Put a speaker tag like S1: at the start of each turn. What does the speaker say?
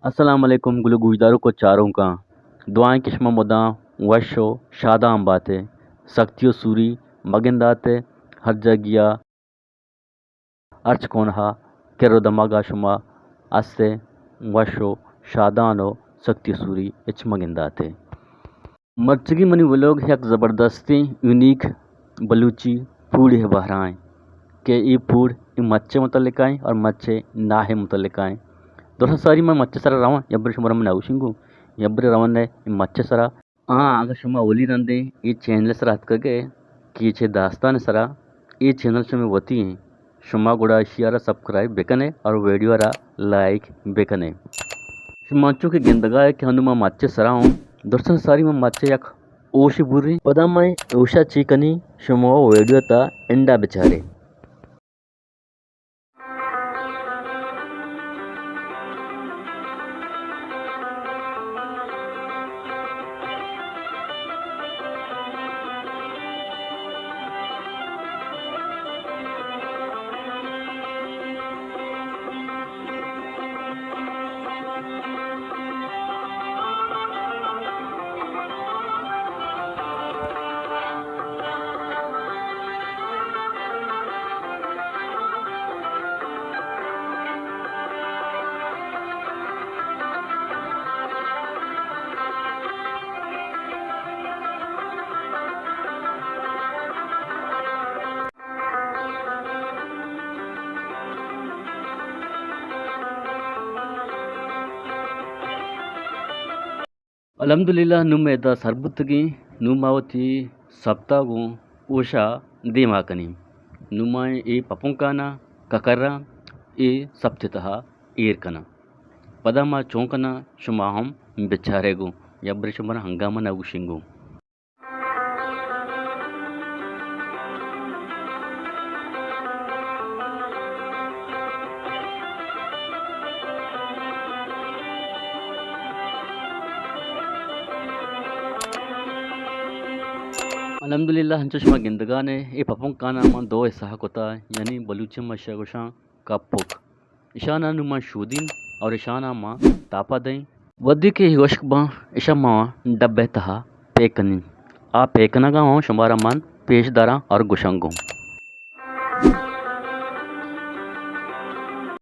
S1: अस्सलाम वालेकुम गुलू गुजदारों को चारों का दुआएं किस्म मुदा वशो शादा बाते सख्तियों सूरी मगिंदाते हर जगिया अर्च कोनहा केरो दमागा शुमा अस्से वशो शादानो सख्तियों सूरी इच मगिंदाते मर्चगी मनी वो लोग एक ज़बरदस्ती यूनिक बलूची फूड है बहराएं के ये फूड मच्छे मुतलिक आए और मच्छे नाहे मुतलिक आए दोस्तों सारी मैं मच्छे सरा रवा यब्बर शुमरा में नाउशिंगु यब्बर रवन ने मच्छे सरा अगर शुमा ओली रंदे ये चैनल सरा हत करके कीचे दास्तान सरा ये चैनल से में वती हैं शुमा गुड़ा शियारा सब्सक्राइब बेकने और वीडियो रा लाइक बेकने शुमाचो के गिंदगा है कि हनुमा मच्छे सरा हूँ दोस्तों सारी मैं मच्छे यक ओशी बुरी पदा मैं ओशा चीकनी शुमा वीडियो ता इंडा बेचारे अल्हम्दुलिल्लाह नुमेदा सरबुतगी नुमावती सप्तागु उषा दीमाकनी नुमाए ए पपुंकाना ककर्रा ए सप्तितहा ईरकना पदमा चौंकना शुमाहम बिचारेगु यब्र शुमर हंगामा नगुशिंगु अल्हम्दुलिल्लाह हंचशमा गिंदगाने ए पपुंकाना मा दो ऐसा कोता यानी बलूची मशगुशा कपुक इशाना नुमा शूदिन और इशाना मा तापा दई वदी के हिवशक बा इशमा डब्बे तहा पेकनी आ पेकना गा शुमारा मन पेशदारा और गुशंगो